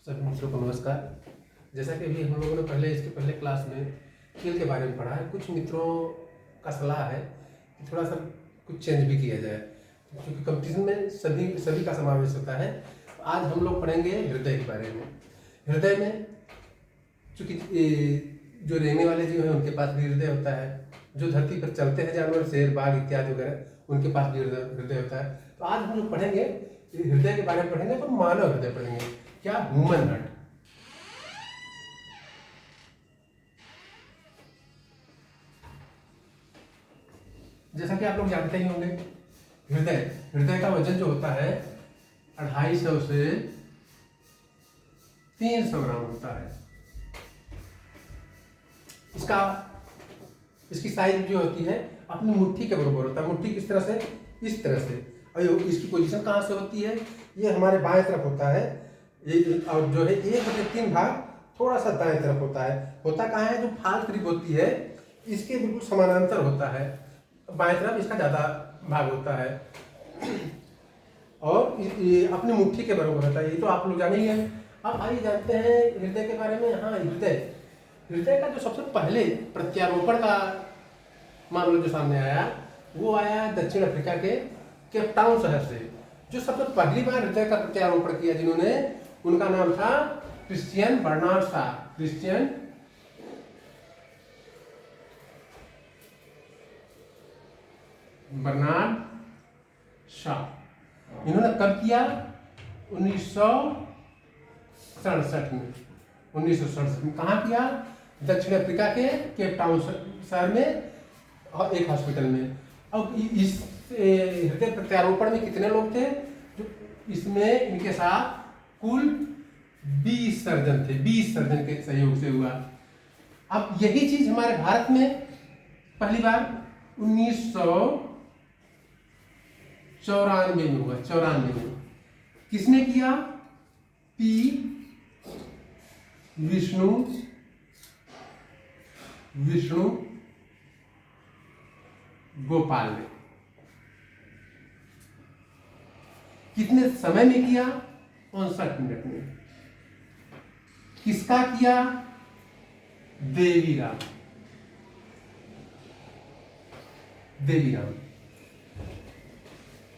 सभी मित्रों को नमस्कार। जैसा कि अभी हम लोगों ने इसके पहले क्लास में खेल के बारे में पढ़ा है, कुछ मित्रों का सलाह है कि थोड़ा सा कुछ चेंज भी किया जाए, क्योंकि कंपटीशन में सभी का समावेश होता है। आज हम लोग पढ़ेंगे हृदय के बारे में। हृदय में चूँकि जो रहने वाले जीव हैं उनके पास भी हृदय होता है, जो धरती पर चलते हैं जानवर, शेर, बाघ इत्यादि वगैरह, उनके पास भी हृदय होता है। तो आज हम लोग पढ़ेंगे हृदय के बारे में पढ़ेंगे, तो मानव हृदय पढ़ेंगे, क्या ह्यूमन हार्ट। जैसा कि आप लोग जानते ही होंगे, हृदय हृदय का वजन जो होता है 250 से 300 ग्राम होता है। इसकी साइज जो होती है अपनी मुट्ठी के बराबर होता है। मुट्ठी किस तरह से? इस तरह से। और इसकी पोजीशन कहाँ से होती है? ये हमारे बाएं तरफ होता है, और जो है 1/3 भाग थोड़ा सा दाएं तरफ होता है। होता कहाँ है? जो फाल त्रिप होती है इसके बिल्कुल समानांतर होता है, बाएं तरफ इसका ज्यादा भाग होता है, और ये अपनी मुट्ठी के बराबर होता है। ये तो आप लोग जाने ही हैं। अब आइए जानते हैं हृदय के बारे में। हाँ, हृदय का जो सबसे पहले प्रत्यारोपण का मामला जो सामने आया, वो आया दक्षिण अफ्रीका के केप टाउन शहर से। जो सबसे पहली बार हृदय का प्रत्यारोपण किया जिन्होंने, उनका नाम था Christian Bernard Shaw. Christian Bernard Shaw. इन्होंने कब किया? 1967 में। 1967 में कहाँ किया? दक्षिण अफ्रीका के केप टाउन शहर में, और एक हॉस्पिटल में। अब इस हृदय प्रत्यारोपण में कितने लोग थे? जो इसमें इनके साथ कुल 20 सर्जन थे। 20 सर्जन के सहयोग से हुआ। अब यही चीज हमारे भारत में पहली बार 1994 में हुआ। 94 में किसने किया? पी विष्णु गोपाल ने। कितने समय में किया? 59 मिनट में। किसका किया? देवीराम।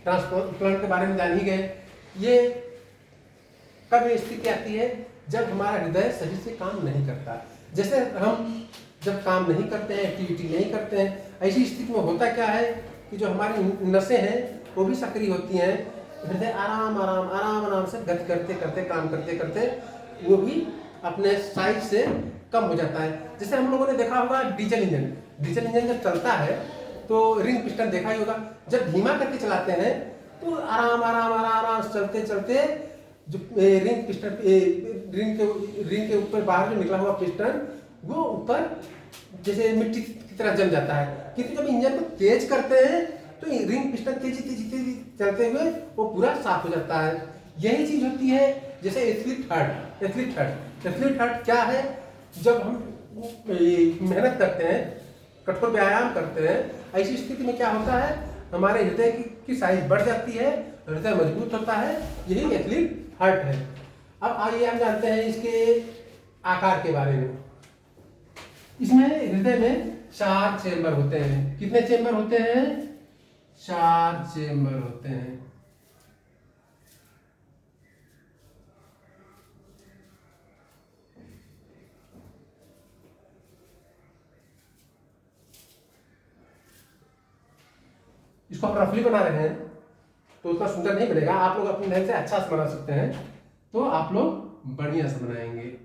ट्रांसप्लांट के बारे में जान ही गए। ये कब स्थिति आती है? जब हमारा हृदय सही से काम नहीं करता। जैसे हम जब काम नहीं करते हैं, एक्टिविटी नहीं करते हैं, ऐसी स्थिति में होता क्या है कि जो हमारी नसें हैं वो भी सक्रिय होती हैं। हृदय आराम से गति करते करते, काम करते करते वो भी अपने साइज से कम हो जाता है। जैसे हम लोगों ने देखा होगा डीजल इंजन जब चलता है तो रिंग पिस्टन देखा ही होगा। जब धीमा करके चलाते हैं तो आराम चलते चलते जो रिंग पिस्टन, रिंग के ऊपर बाहर जो निकला हुआ पिस्टन, वो ऊपर जैसे मिट्टी की तरह जम जाता है। क्योंकि जब इंजन को तेज करते हैं तो रिंग पिस्टन तेजी चलते हुए वो पूरा साफ हो जाता है। यही चीज होती है जैसे एथलीट हार्ट क्या है? जब हम मेहनत करते हैं, कठोर व्यायाम करते हैं, ऐसी स्थिति में क्या होता है? हमारे हृदय की साइज बढ़ जाती है, हृदय मजबूत होता है। यही एथलीट हार्ट है। अब आइए हम जानते हैं इसके आकार के बारे में। इसमें हृदय में 4 चेंबर होते हैं। कितने चेंबर होते हैं? 4 चेंबर होते हैं। इसको आप रफली बना रहे हैं तो उतना सुंदर नहीं बनेगा। आप लोग अपने ढंग से अच्छा से बना सकते हैं, तो आप लोग बढ़िया से बनाएंगे।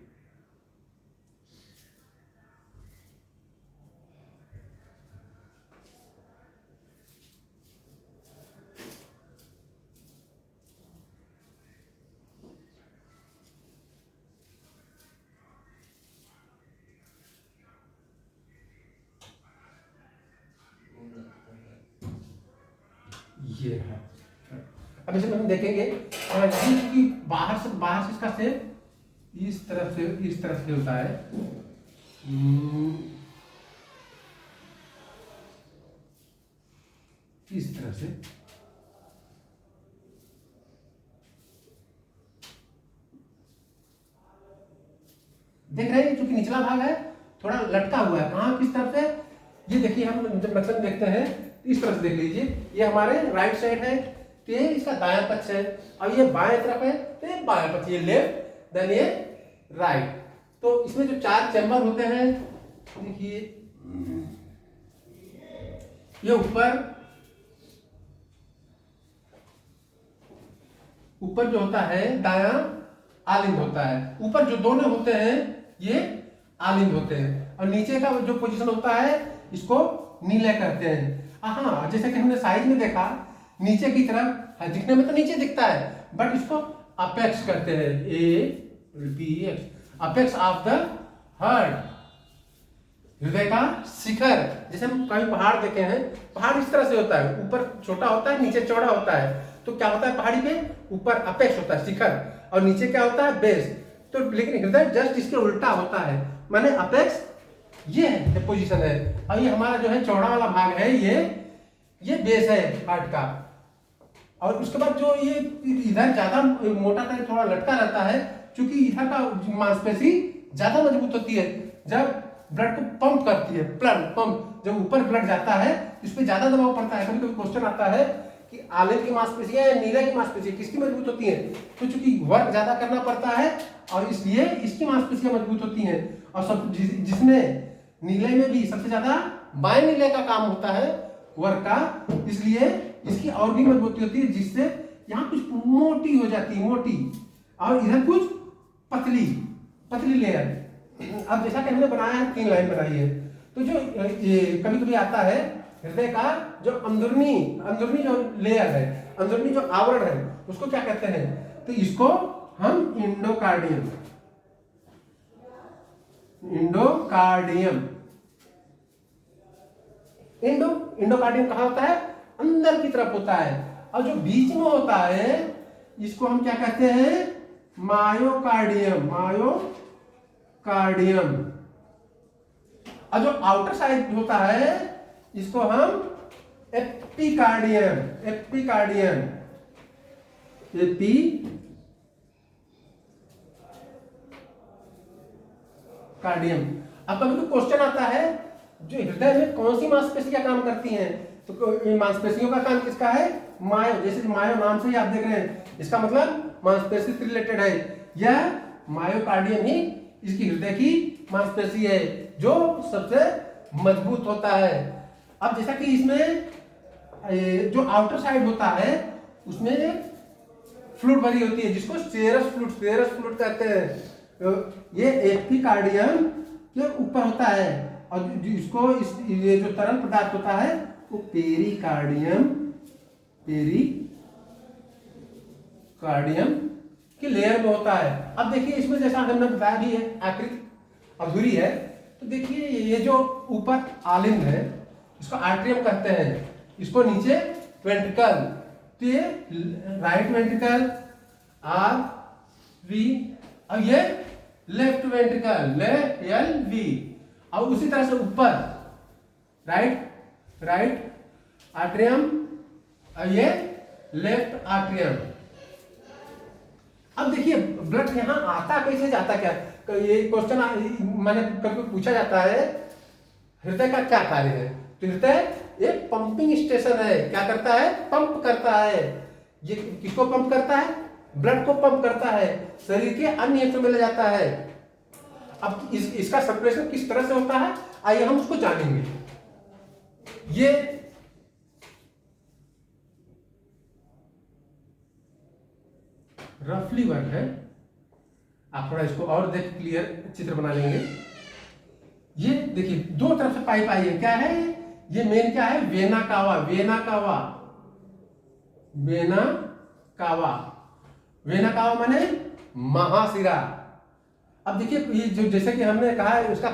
ये है। अब इसमें हम देखेंगे कि बाहर से इसका शेप इस तरफ से होता है। इस तरह से देख रहे हैं, क्योंकि निचला भाग है थोड़ा लटका हुआ है, कहाँ किस तरफ से, ये देखिए हम जब नक्शे में देखते हैं इस तरफ से देख लीजिए, ये हमारे राइट साइड है तो ये इसका दायां पक्ष है, अब ये बाएं तरफ है तो ये बायां पक्ष, ये लेफ्ट देन ये राइट। तो इसमें जो 4 चैम्बर होते हैं, देखिए ये ऊपर जो होता है दायां आलिंद होता है, ऊपर जो दोनों होते हैं ये आलिंद होते हैं, और नीचे का जो पोजीशन होता है इसको नीले कहते हैं। हाँ, जैसे कि हमने साइज में देखा नीचे की तरफ दिखने में तो नीचे दिखता है, बट इसको अपेक्स कहते हैं, अपेक्स ऑफ द हार्ट, हृदय का शिखर। जैसे हम कहीं पहाड़ देखे हैं, पहाड़ इस तरह से होता है, ऊपर छोटा होता है नीचे चौड़ा होता है, तो क्या होता है पहाड़ी पे ऊपर अपेक्स होता है शिखर, और नीचे क्या होता है बेस। तो लेकिन हृदय जस्ट इसके उल्टा होता है, माने अपेक्स ये है पोजीशन है, और ये हमारा जो है चौड़ा वाला भाग है ये बेस है हार्ट का। और उसके बाद जो ये इधर ज्यादा मोटा टाइप थोड़ा लटका रहता है, क्योंकि इधर का मांसपेशी ज्यादा मजबूत होती है, जब ब्लड को पंप करती है, ब्लड पंप जब ऊपर ब्लड जाता है इस पे ज्यादा दबाव पड़ता है। कभी कभी क्वेश्चन आता है कि आलिंद की मांसपेशियां या नीले की मांसपेशियां किसकी मजबूत होती है, तो चूंकि वर्क ज्यादा करना पड़ता है और इसलिए इसकी मांसपेशियां मजबूत होती हैं, और सब जिसमें नीले में भी सबसे ज्यादा बाएं नीले का काम होता है वर्क का, इसलिए इसकी और भी मजबूती होती है, जिससे यहाँ कुछ मोटी हो जाती है, मोटी, और इधर कुछ पतली लेयर। अब जैसा कि हमने बनाया है 3 लाइन बनाई है, तो जो कभी कभी आता है हृदय का जो अंदरूनी जो लेयर है, अंदरूनी जो आवरण है, उसको क्या कहते हैं, तो इसको हम इंडोकार्डियम इंडोकार्डियम कहाँ होता है, अंदर की तरफ होता है, और जो बीच में होता है इसको हम क्या कहते हैं, मायोकार्डियम। और जो आउटर साइड होता है इसको हम एपिकार्डियम। अब कभी तो क्वेश्चन आता है जो हृदय में कौन सी मांसपेशियां काम करती हैं, तो मांसपेशियों का काम किसका है, मायो। जैसे मायो नाम से ही आप देख रहे हैं, इसका मतलब मांसपेशी से रिलेटेड है, यह मायोकार्डियम ही इसकी हृदय की मांसपेशी है जो सबसे मजबूत होता है। अब जैसा कि इसमें जो आउटर साइड होता है उसमें फ्लूइड भरी होती है, जिसको सेरस फ्लूइड कहते हैं, तो ये एपिकार्डियम के ऊपर होता है, और इसको ये जो तरल पदार्थ होता है वो पेरिकार्डियम की लेयर में होता है। अब देखिए इसमें जैसा हमने बताया भी है, आकृति अधूरी है, तो देखिए ये जो ऊपर आलिंद है इसको आर्ट्रियम कहते हैं, इसको नीचे वेंट्रिकल, तो ये राइट वेंट्रिकल RV, अब ये लेफ्ट वेंट्रिकल LV, और उसी तरह से ऊपर राइट आर्ट्रियम और ये लेफ्ट आर्ट्रियम। अब देखिए ब्लड यहाँ आता कैसे जाता क्या, ये क्वेश्चन मैंने कभी पूछा जाता है, हृदय का क्या कार्य है, तो हृदय एक पंपिंग स्टेशन है, क्या करता है, पंप करता है। ये किसको पंप करता है, ब्लड को पंप करता है, शरीर के अन्य हिस्सों में ले जाता है। अब इसका सर्कुलेशन किस तरह से होता है, आइए हम उसको जानेंगे। ये रफली वर्क है, आप थोड़ा इसको और देख क्लियर चित्र बना लेंगे। ये देखिए 2 तरफ से पाइप आई है, क्या है ये मेन क्या है, वेना कावा माने महाशिरा। अब देखिए ये जो जैसे कि हमने कहा है उसका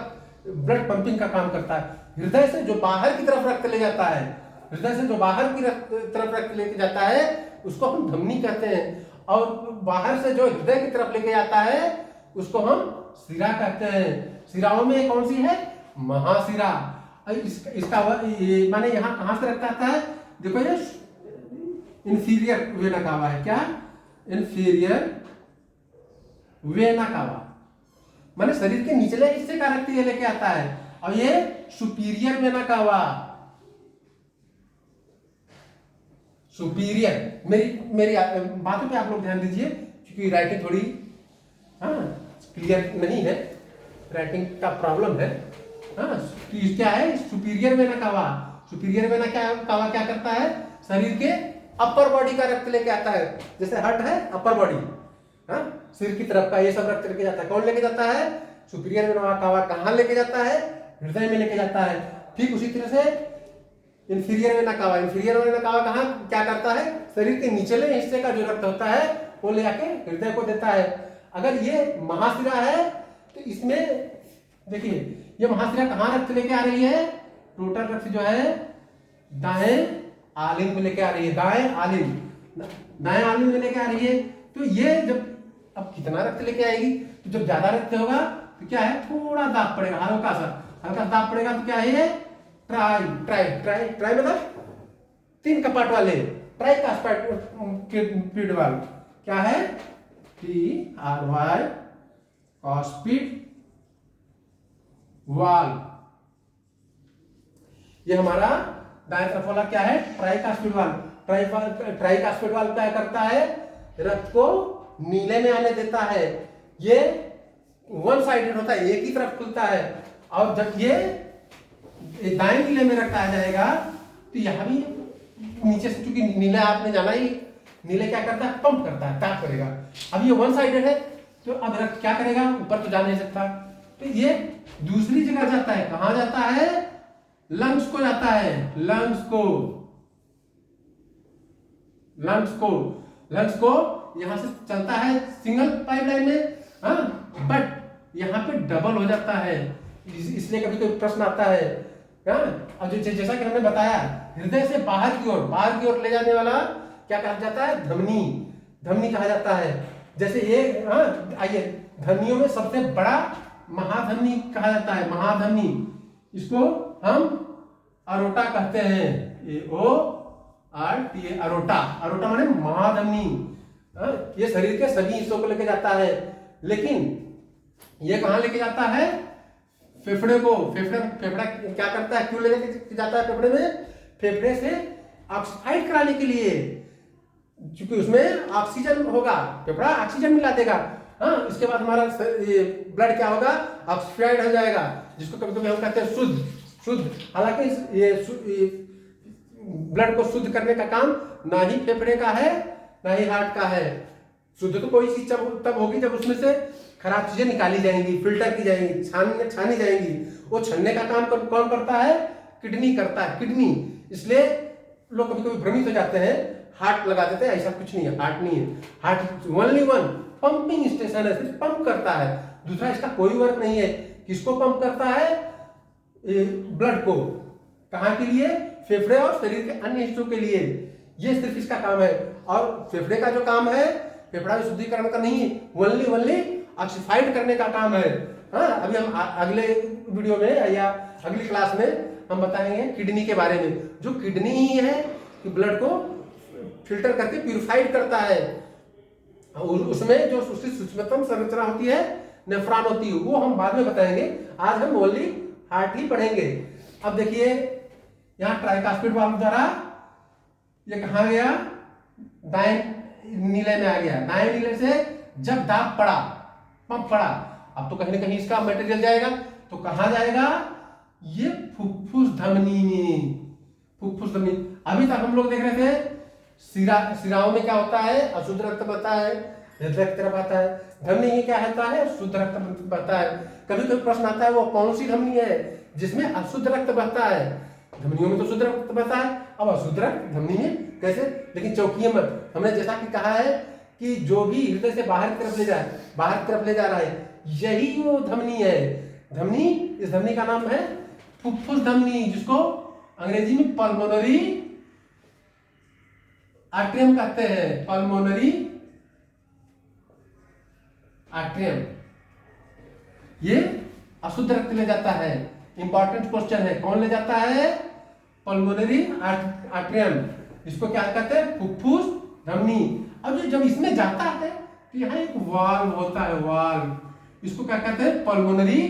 ब्लड पंपिंग का काम करता है, हृदय से जो बाहर की तरफ रक्त ले जाता है, हृदय से जो बाहर की तरफ रक्त लेके जाता है उसको हम धमनी कहते हैं, और बाहर से जो हृदय की तरफ लेके जाता है उसको हम शिरा कहते हैं। शिराओं में कौन सी है, महाशिरा। इसका माने यहाँ कहां से रक्त आता है, देखो ये इंफीरियर वेना कावा है, क्या इंफीरियर वेना कावा, माने शरीर के निचले हिस्से का रक्त ये लेके आता है, और ये सुपीरियर वेना कावा, सुपीरियर। मेरी मेरी बातों पे आप लोग ध्यान दीजिए, क्योंकि राइटिंग थोड़ी क्लियर नहीं है, राइटिंग का प्रॉब्लम है। तो क्या है superior vena cava. Superior vena cava क्या करता है, शरीर के अपर बॉडी का रक्त लेके आता है। जैसे हार्ट है अपर बॉडी, सिर की तरफ का ये सब रक्त लेके जाता है। कौन लेके जाता है, सुपीरियर वेना कावा। कहाँ लेके जाता है, हृदय में लेके जाता है। ठीक उसी तरह से inferior vena cava, inferior vena cava कहाँ क्या करता है, शरीर के निचले हिस्से का जो रक्त होता है वो ले आके हृदय को देता है। अगर ये महाशिरा है तो इसमें देखिए ये महाशिरा कहाँ रक्त लेके आ रही है, टोटल रक्त जो है दाएं आलिंग में लेके आ रही है, दाएं आलिंग में लेके आ रही है। तो ये जब अब कितना रक्त लेके आएगी, तो जब ज्यादा रक्त होगा तो क्या है, थोड़ा दाब पड़ेगा, हल्का दाब पड़ेगा। तो क्या है ये ट्राई ट्राई ट्राई ट्राई मतलब 3 कपाट वाले, ट्राई कास्पिड वाल्व। क्या है, TRY कास्पिड वाल्व। ये हमारा दाएं तरफ वाला क्या है, ट्राई कास्पिड वाल्व। ट्राई कास्पिड वाल्व क्या करता है, रक्त को नीले में आने देता है। ये वन साइडेड होता है, एक ही तरफ खुलता है। और जब ये दाएं नीले में रक्त आ जाएगा तो यहां भी नीचे से, चूंकि नीला आपने जाना ही, नीले क्या करता है, पंप करता है, टैप करेगा। अब ये वन साइडेड है तो अब रक्त क्या करेगा, ऊपर तो जा नहीं सकता, तो ये दूसरी जगह जाता है। कहां जाता है, लंग्स को जाता है, लंग्स को यहां से चलता है सिंगल पाइपलाइन में, बट यहां पे डबल हो जाता है। इसलिए कभी कोई प्रश्न आता है, अब जैसा कि हमने बताया, हृदय से बाहर की ओर ले जाने वाला क्या कहा जाता है, धमनी कहा जाता है। जैसे ये आइए, धमनियों में सबसे बड़ा महाधमनी कहा जाता है, महाधमनी। इसको हम अरोटा कहते हैं, AORTA, अरोटा माने महाधमनी। ये शरीर के सभी हिस्सों को लेके जाता है, लेकिन ये कहां लेके जाता है, फेफड़े को। फेफड़ा क्या करता है, क्यों लेके जाता है फेफड़े में, फेफड़े से ऑक्सीफाइड कराने के लिए, क्योंकि उसमें ऑक्सीजन होगा, फेफड़ा ऑक्सीजन मिला देगा। इसके बाद हमारा ये ब्लड क्या होगा, ऑक्सीफाइड हो जाएगा, जिसको कभी कभी हम कहते हैं शुद्ध। हालांकि ये ब्लड को शुद्ध करने का काम ना ही फेफड़े का है ना ही हार्ट का है। शुद्ध तो कोई चीज तब होगी जब उसमें से खराब चीजें निकाली जाएंगी, फिल्टर की जाएंगी, छानी जाएंगी। वो छानने का काम कौन करता है, किडनी करता है, किडनी। इसलिए लोग कभी कभी भ्रमित हो जाते हैं, हार्ट लगा देते हैं, ऐसा कुछ नहीं है, हार्ट नहीं है। Heart only one pumping station है, सिर्फ पंप करता है, दूसरा इसका कोई वर्क नहीं है। किसको पंप करता है, ब्लड को। कहाँ के लिए, फेफड़े और शरीर के अन्य हिस्सों के लिए। ये सिर्फ इसका काम है। और फेफड़े का जो काम है, फेफड़ा शुद्धिकरण का नहीं है, ओनली ऑक्सीफाइड करने का काम है। अभी हम अगले वीडियो में या अगली क्लास में हम बताएंगे किडनी के बारे में। जो किडनी ही है कि ब्लड को फिल्टर करके प्यूरिफाइड करता है, उसमें जो उसकी सूक्ष्मतम संरचना होती है, नेफ्रॉन होती है, वो हम बाद में बताएंगे। आज हम ओनली हार्ट ही पढ़ेंगे। अब देखिए यहाँ ट्राइकास्पिड वाल्व द्वारा ये कहाँ गया, दाएं नीले में आ गया। दाएं नीले से जब दाब पड़ा, पंप पड़ा, अब तो कहीं ना कहीं इसका मटेरियल जाएगा, तो कहाँ जाएगा, ये फुफ्फुस धमनी में। फुफ्फुस धमनी, अभी तक हम लोग देख रहे थे सिराओं में क्या होता है, अशुद्ध रक्त बहता है, हृदय की तरफ आता है। धमनी में क्या होता है, शुद्ध रक्त बहता है। कभी कभी प्रश्न आता है वो कौन सी धमनी है जिसमें अशुद्ध रक्त बहता है। धमनियों में तो शुद्ध रक्त बहता है, अब अशुद्ध रक्त धमनी में कैसे। लेकिन चौंकिए मत, हमने जैसा कि कहा है कि जो भी हृदय से बाहर की तरफ ले जा रहा है, यही वो धमनी है। धमनी, इस धमनी का नाम है फुफ्फुस धमनी, जिसको अंग्रेजी में पल्मोनरी आर्टरियम कहते हैं। पल्मोनरी आर्टरियम, ये अशुद्ध रक्त ले जाता है। इंपॉर्टेंट क्वेश्चन है, कौन ले जाता है, पल्मोनरी आर्टरियम। इसको क्या कहते हैं, फुफ्फुस धमनी। अब जब इसमें जाता है तो यहाँ एक वाल्व होता है, वाल्व। इसको क्या कहते हैं, पल्मोनरी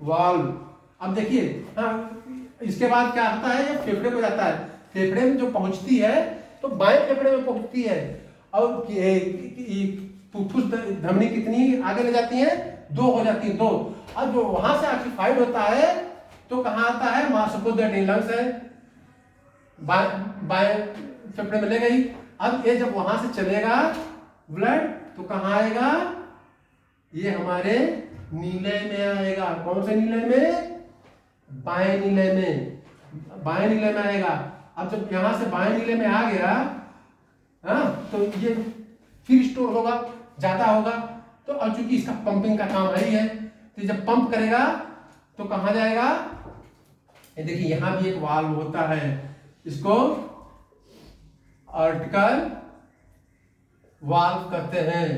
वाल्व। अब देखिए, हाँ, इसके बाद क्या होता है, ये फेफड़े को जाता है, फेफड़े में जो पहुंचती है तो बाएं फेफड़े में पहुंचती है, और फुफ्फुस धमनी कितनी आगे ले जाती है, 2 हो जाती है, 2। अब जो वहां से ऑक्यूपाइड होता है तो कहाँ आता है, मांसपेशियां, लंग्स है, बाएं फेफड़े में ले गई। अब ये जब वहां से चलेगा ब्लड तो कहाँ आएगा, ये हमारे नीले में आएगा। कौन से नीले में, बाएं नीले में, बाएं नीले में आएगा। अब जब यहां से बाएं नीले में आ गया, हाँ, तो ये फिर स्टोर होगा, ज्यादा होगा। तो अब चूंकि इसका पंपिंग का काम है, तो जब पंप करेगा तो कहां जाएगा, ये देखिए यहां भी एक वाल्व होता है, इसको आर्टिकल वाल्व कहते हैं।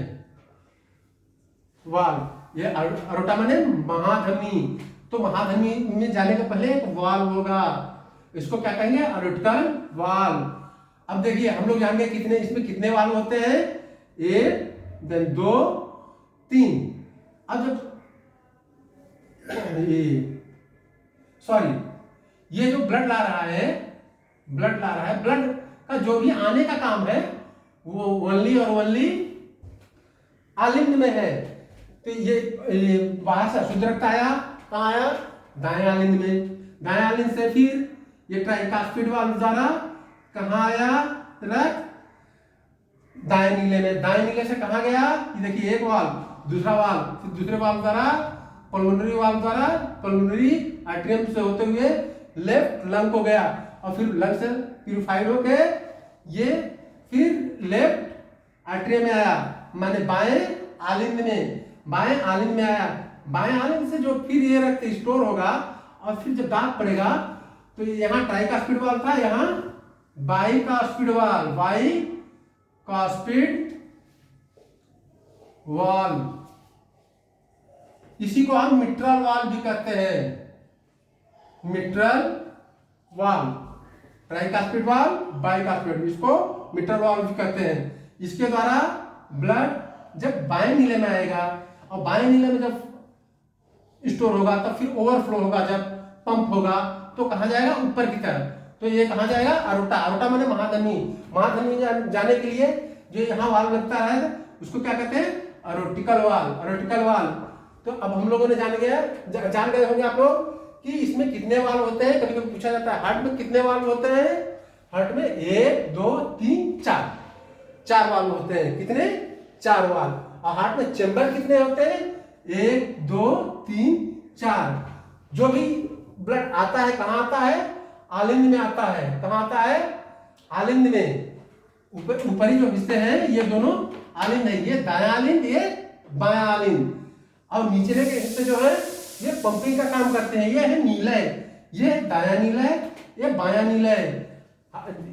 वाल्व, ये अरोटा माने महाधमनी, तो महाधमनी में जाने के पहले एक वाल्व होगा, इसको क्या कहेंगे, आर्टिकल वाल्व। अब देखिए हम लोग जानेंगे कितने, इसमें कितने वाल्व होते हैं, 1, देन 2, 3। अब जब ये जो ब्लड ला रहा है, ब्लड का जो भी आने का काम है वो ओनली और ओनली आलिंद में है। तो ये बाहर से अशुद्ध रक्त आया, कहाँ आया, दाएं आलिंद में, दाएं आलिंद से फिर ये ट्राइकास्पिड वाल्व द्वारा कहाँ आया रक्त, दाएं नीले में, दाएं नीले से कहाँ गया, ये देखिए एक वाल्व, दूसरा वाल्व, फिर दूसरे वाल्व द्वारा, पल्मोनरी वाल्व द्वारा पल्मोनरी आर्टरियम से होते हुए लेफ्ट लंग को गया, और फिर लंग से प्यूरिफाइड होके ये फिर लेफ्ट आर्टरियम में आया, माने बाएं आलिंद में, बाएं आलिंद में आया। बाएं आलिंद से जो फिर ये रक्त स्टोर होगा, और फिर जब दाग पड़ेगा तो यहाँ ट्राइकास्पिड वाल्व था, यहाँ बाइकास्पिड वाल्व, बाइकास्पिड वाल्व, इसी को हम मिट्रल वाल्व भी कहते हैं, mitral valve, tricuspid valve, bicuspid, इसको मिट्रल वाल्व भी कहते हैं। इसके द्वारा ब्लड जब बाएं नीले में आएगा, और बाएं नीले में जब स्टोर होगा तब फिर ओवरफ्लो होगा, जब पंप होगा तो कहां जाएगा, ऊपर की तरफ। तो ये कहां जाएगा, अरोटा, अरोटा माने महाधमनी, महाधमनी जाने के लिए जो यहाँ वाल्व लगता है उसको क्या कहते हैं, अरोटिकल वाल्व, अरोटिकल वाल्व। तो अब हम लोगों ने जान गए होंगे आप लोग कि इसमें कितने वाल्व होते हैं। कभी कभी पूछा जाता है हार्ट में कितने वाल्व होते हैं, हार्ट में 1, 2, 3, 4 वाल्व होते हैं। कितने, 4 वाल्व। और हार्ट में चेंबर कितने होते हैं, 1, 2, 3, 4। जो भी ब्लड आता है कहाँ आता है, आलिंद में आता है। कहाँ आता है, आलिंद में। ऊपरी जो हिस्से हैं ये दोनों आलिंद है, ये दायां आलिंद, ये बायां आलिंद। और निचले के हिस्से जो है ये पंपिंग का काम करते हैं। ये है नीला है, ये दायां नीला है, ये बायां नीला है।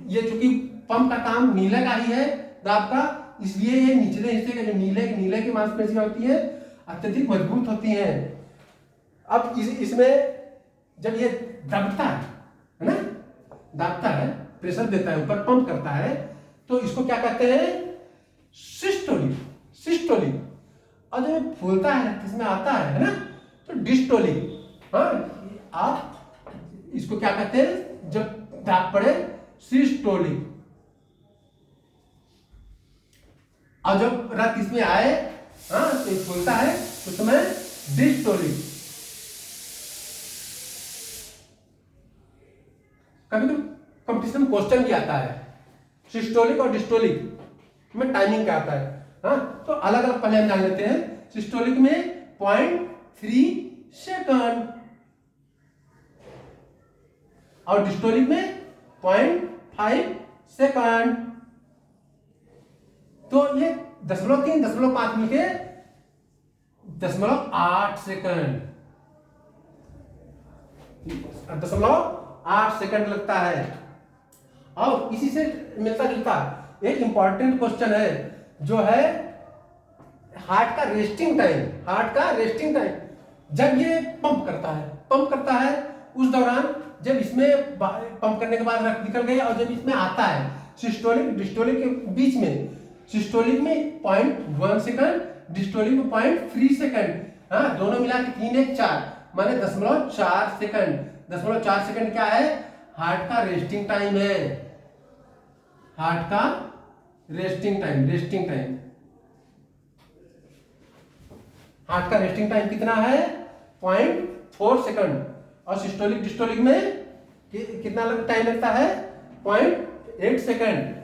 ये चूंकि पंप का काम नीले का ही है दाब का, इसलिए ये निचले हिस्से के जो नीले की मांसपेशियां होती है अत्यधिक मजबूत होती हैं। अब इसमें जब ये दबता है ना, दाबता है, प्रेशर देता है, ऊपर पंप करता है, तो इसको क्या कहते हैं, सिस्टोलिक, सिस्टोलिक। और जब ये फूलता है, इसमें आता है ना, तो डिस्टोलिक। हाँ, आप इसको क्या कहते हैं, जब दाब पड़े, सिस्टोलिक। और जब रक्त इसमें आए, हाँ, तो ये फूलता है, तो उसमें डिस्टोलिक। कभी कभी कंपटीशन में क्वेश्चन भी आता है, सिस्टोलिक और डिस्टोलिक में टाइमिंग क्या आता है। हाँ, तो अलग अलग पहले हम जान लेते हैं। सिस्टोलिक में 0.3 सेकंड और डिस्टोलिक में 0.5 सेकंड। तो ये 0.3, 0.5 मिलके 0.8 सेकंड, 0.8 सेकंड लगता है। और इसी से मिलता जुलता एक इंपॉर्टेंट क्वेश्चन है, जो है हार्ट का रेस्टिंग टाइम। हार्ट का रेस्टिंग टाइम जब ये पंप करता है उस दौरान, जब इसमें पंप करने के बाद रक्त निकल गया और जब इसमें आता है, सिस्टोलिक डिस्टोलिक के बीच में, सिस्टोलिक में 0.1 सेकंड, डिस्टोलिक में 0.3 सेकंड, हाँ, दोनों मिला के 3 1 4 माने 0.4 सेकंड। 0.4 सेकंड क्या है? हार्ट का रेस्टिंग टाइम है। हार्ट का resting time, resting time. Heart का रेस्टिंग टाइम कितना है? 0.4 सेकंड। और सिस्टोलिक डिस्टोलिक में कितना टाइम लगता है? 0.8 सेकंड।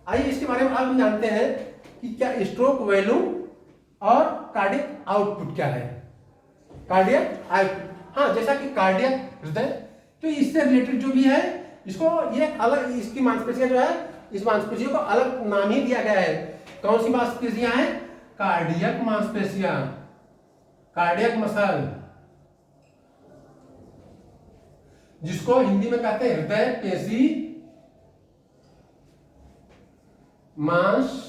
आइए इसके बारे में अब जानते हैं कि क्या स्ट्रोक वॉल्यूम और कार्डियक आउटपुट क्या है। कार्डियक आउटपुट, हाँ, जैसा कि कार्डियक हृदय, तो इससे रिलेटेड जो भी है इसको ये अलग, इसकी मांसपेशियां जो है, इस मांसपेशियों को अलग नाम ही दिया गया है। कौन सी मांसपेशियां हैं? कार्डियक मांसपेशियां, कार्डियक मसल, जिसको हिंदी में कहते हैं हृदय पेशी मांसपेशियां।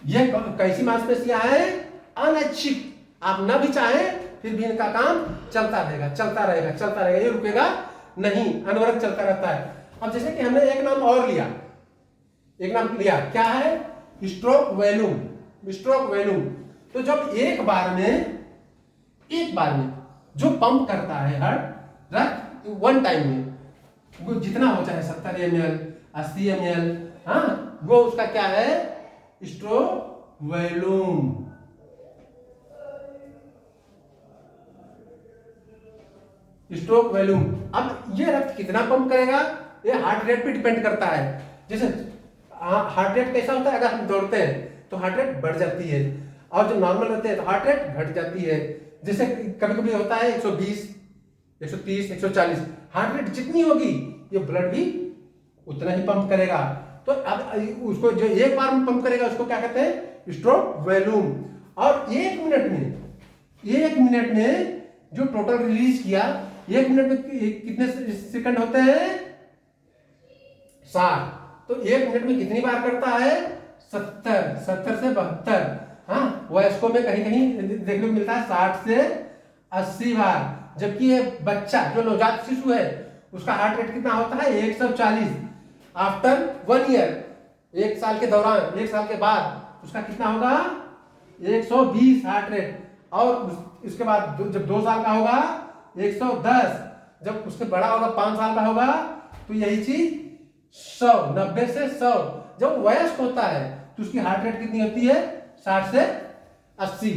ये कैसी मांसपेशियां हैं? अनैच्छिक। आप न भी चाहें फिर भी इनका काम चलता रहेगा, चलता रहेगा, चलता रहेगा, ये रुकेगा नहीं, अनवरत चलता रहता है। अब जैसे कि हमने एक नाम और लिया, एक नाम लिया, क्या है? Stroke volume. स्ट्रोक वॉल्यूम, तो जब एक बार में जो पंप करता है हार्ट रक्त वन टाइम में, वो जितना हो चाहे 70 ml 80 ml, हाँ, वो उसका क्या है? Stroke volume. Stroke volume. अब ये रक्त कितना पंप करेगा ये हार्ट रेट पे डिपेंड करता है। जैसे हार्ट रेट कैसा होता है? अगर हम दौड़ते हैं तो हार्ट रेट बढ़ जाती है, और जो नॉर्मल रहते हैं तो हार्ट रेट घट जाती है। जैसे कभी कभी होता है 120 130 140, हार्ट रेट जितनी होगी ये ब्लड भी उतना ही पंप करेगा। तो अब उसको जो एक बार में पंप करेगा उसको क्या कहते हैं? Stroke volume. और एक मिनट में जो टोटल रिलीज किया, एक मिनट में कितने सेकंड होते हैं? 60। तो एक मिनट में कितनी बार करता है? 70 से 72। हाँ, वयस्कों में कहीं कहीं देखने को मिलता है 60 से 80 बार। जबकि ये बच्चा जो नवजात शिशु है उसका हार्ट रेट कितना होता है? 140। आफ्टर 1 ईयर, 1 साल के दौरान, 1 साल के बाद उसका कितना होगा? 120 हार्ट रेट। और इसके बाद जब 2 साल का होगा 110, जब उससे बड़ा होगा 5 साल का होगा तो यही चीज 100, 90 से 100। जब वयस्क होता है तो उसकी हार्ट रेट कितनी होती है? 60 से 80।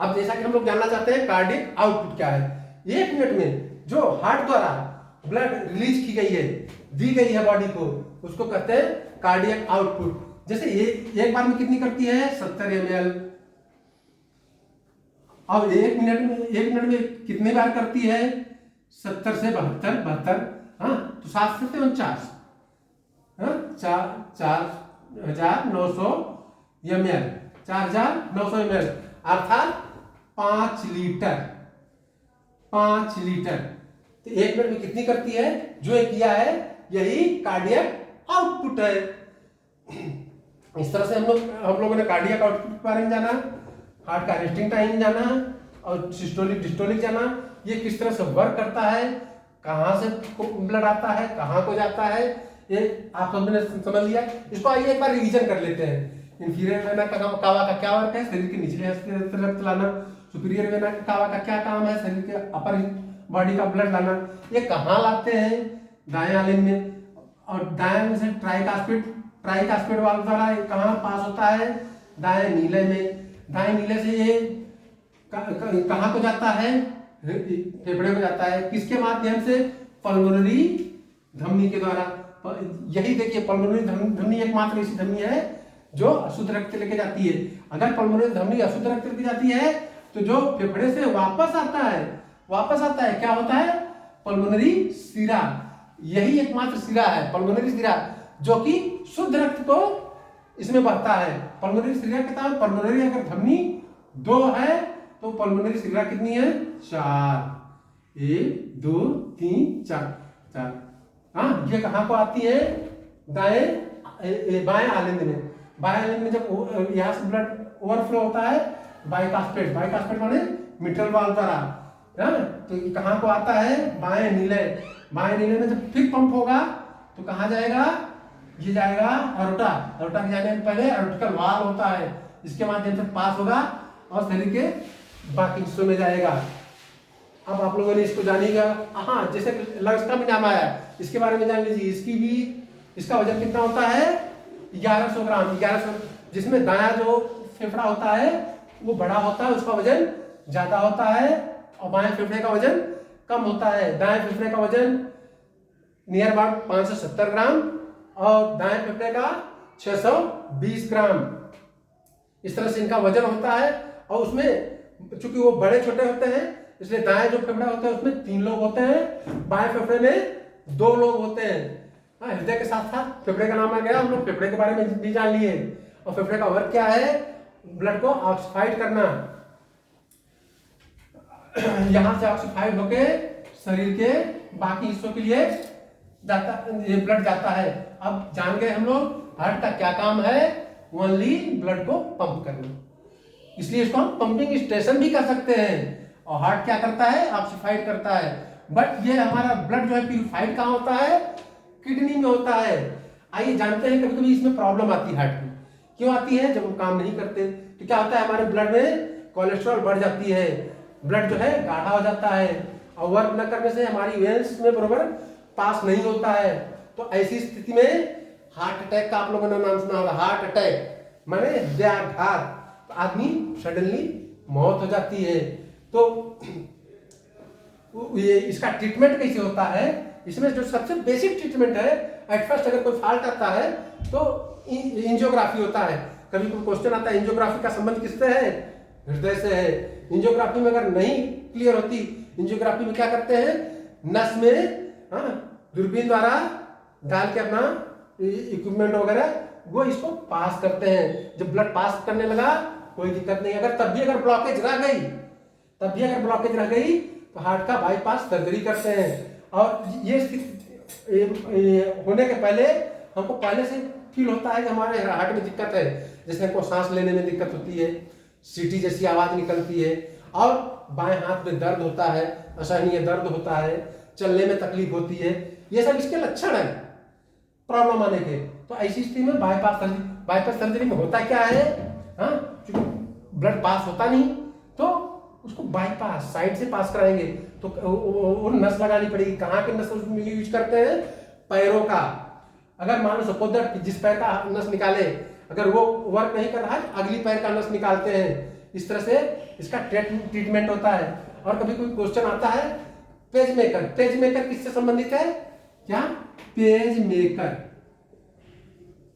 अब जैसा कि हम लोग जानना चाहते हैं कार्डियक आउटपुट क्या है। 1 मिनट में जो हार्ट द्वारा ब्लड रिलीज की गई है, दी गई है बॉडी को, उसको कहते हैं कार्डियक आउटपुट। जैसे एक बार में कितनी करती है? 70 ml। अब एक मिनट में कितनी बार करती है? 70 से 72। हाँ, तो 7 से 49, हाँ, 4,900 ml, 4,900 ml, अर्थात 5 लीटर। 5 लीटर। तो एक मिनट में कितनी करती है? जो ये किया है यही कार्डियक आउटपुट है। इस तरह से हम लोगों ने कार्डियक आउटपुट के बारे में जाना, हार्ट का रेस्टिंग टाइम जाना और सिस्टोलिक डिस्टोलिक जाना, ये किस तरह से वर्क करता है, कहाँ से ब्लड आता है, कहाँ को जाता है, ये आप सबने समझ लिया। इसको आइए एक बार रिवीजन कर लेते हैं। इंफीरियर वेना कावा का क्या वर्क है? शरीर के निचले हिस्से से रक्त लाना। सुपीरियर वेना कावा का क्या काम है? शरीर के अपर बॉडी का ब्लड लाना। ये कहाँ लाते हैं? दाएं आलिन में। और दाएं में से ट्राइकास्पिड वाल्व द्वारा कहाँ पास होता है? दाएं नीले में। दाएं नीले से ये कहाँ को जाता है? फेफड़े को जाता है। किसके माध्यम से? पल्मोनरी धमनी के द्वारा। यही देखिए, पल्मोनरी धमनी एकमात्र ऐसी धमनी है जो अशुद्ध रक्त लेके जाती है। अगर पल्मोनरी धमनी अशुद्ध रक्त लेके जाती है तो जो फेफड़े से वापस आता है क्या होता है? पल्मोनरी सिरा। यही एकमात्र सिरा है, पल्मोनरी सिरा, जो कि शुद्ध रक्त को इसमें बहता है। पल्मोनरी सिरा कहता है, पल्मोनरी अगर धमनी 2 है तो पल्मोनरी सिरा कितनी है? 4। 1 2 3 4। हाँ, ये कहाँ को आती है? बाएं आलिंद में। बाएं आलिंद में जब यहाँ से ब्लड ओवरफ्लो होता है बाइकास्पेड माने मिट्रल वाल्व द्वारा, तो ये कहाँ को आता है? बाएं नीले। बाएं नीले में जब फिर पंप होगा तो कहाँ जाएगा? ये जाएगा एरोटा, एरोटा के जाने से पहले एरोटिकल वाल होता है, इसके माध्यम से पास होगा और शरीर के बाकी हिस्सों में जाएगा। अब आप लोगों ने इसको जानिएगा। हाँ, जैसे लंग्स का भी नाम आया, इसके बारे में जान लीजिए। इसका वजन कितना होता है? 1100 ग्राम। 1100, जिसमें दायां जो फेफड़ा होता है वो बड़ा होता है, उसका वजन ज्यादा होता है, और बाएं फेफड़े का वजन कम होता है। दाएं फेफड़े का वजन नियर अबाउट 570 ग्राम और दाएं फेफड़े का 620 ग्राम। इस तरह से इनका वजन होता है। और उसमें चूंकि वो बड़े छोटे होते हैं, इसलिए दाएं जो फेफड़ा होता है उसमें 3 लोग होते हैं, बाएं फेफड़े में 2 लोग होते हैं। हाँ, हृदय के साथ साथ फेफड़े का नाम आ गया, हम लोग फेफड़े के बारे में भी जान लिए। और फेफड़े का वर्क क्या है? ब्लड को ऑक्सीफाइड करना। यहां से ऑक्सीफाइड होके शरीर के बाकी हिस्सों के लिए ये ब्लड जाता है। अब जान गए हम लोग हार्ट का क्या काम है? ओनली ब्लड को पंप करना। इसलिए इसको हम पंपिंग स्टेशन भी कर सकते हैं। और हार्ट क्या करता है? ऑक्सीफाइड करता है। बट ये हमारा ब्लड जो है प्यूरिफाइड कहाँ होता है? किडनी में होता है। आइए जानते हैं, कभी कभी इसमें प्रॉब्लम आती है हार्ट में। क्यों आती है? जब हम काम नहीं करते तो क्या होता है, हमारे ब्लड में कोलेस्ट्रॉल बढ़ जाती है, ब्लड जो है गाढ़ा हो जाता है, और वर्क न करने से हमारी वेन्स में बराबर पास नहीं होता है। तो ऐसी स्थिति में हार्ट अटैक का आप लोगों ने नाम सुना होगा। हार्ट अटैक माने हृदयाघात, आदमी सडनली मौत हो जाती है। तो ये इसका ट्रीटमेंट कैसे होता है? इसमें जो सबसे बेसिक ट्रीटमेंट है, एट फर्स्ट अगर कोई फॉल्ट आता है तो एंजियोग्राफी होता है। कभी कोई क्वेश्चन आता है एंजियोग्राफी का संबंध किससे है? हृदय से है। एंजियोग्राफी में अगर नहीं क्लियर होती, एंजियोग्राफी में क्या करते हैं, नस में दूरबीन द्वारा डाल के अपना इक्विपमेंट वगैरह वो इसको पास करते हैं। जब ब्लड पास करने लगा कोई दिक्कत नहीं। अगर तब भी अगर ब्लॉकेज रह गई तो हार्ट का बाईपास सर्जरी करते हैं। और ये होने के पहले हमको पहले से फील होता है कि हमारे हार्ट में दिक्कत है। जैसे हमको सांस लेने में दिक्कत होती है, सीटी जैसी आवाज निकलती है, और बाएं हाथ में दर्द होता है, असहनीय दर्द होता है, चलने में तकलीफ होती है। ये सब इसके लक्षण है प्रॉब्लम आने के। तो ऐसी स्थिति में बाईपास सर्जरी में होता क्या है, क्योंकि ब्लड पास होता नहीं तो उसको बाईपास साइड से पास कराएंगे। तो वो नस लगानी पड़ेगी। कहाँ के नस यूज करते हैं? पैरों का। अगर मान लो सपोज दैट जिस पैर का नस निकाले, अगर वो वर्क नहीं कर रहा है, अगली पैर का नस निकालते हैं। इस तरह से इसका ट्रीटमेंट होता है। और कभी कोई क्वेश्चन आता है पेजमेकर। पेजमेकर किससे संबंधित है? क्या?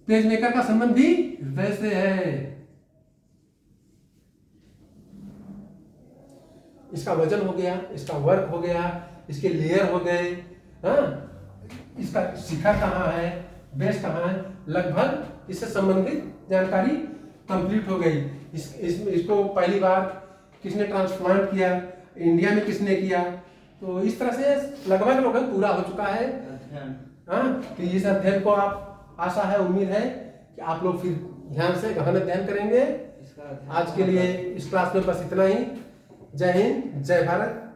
पेजमेकर का संबंध भी हृदय से है। इसका वजन हो गया, इसका वर्क हो गया, इसके लेयर हो गए, इसका शिखर कहाँ है, बेस कहाँ है, लगभग इससे संबंधित जानकारी कंप्लीट हो गई। इसको पहली बार किसने ट्रांसप्लांट किया, इंडिया में किसने किया, तो इस तरह से लगभग पूरा हो चुका है। तो इस अध्ययन को आप, आशा है, उम्मीद है कि आप लोग फिर ध्यान से गहन अध्ययन करेंगे। आज के लिए इस क्लास में बस इतना ही। जय हिंद, जय भारत।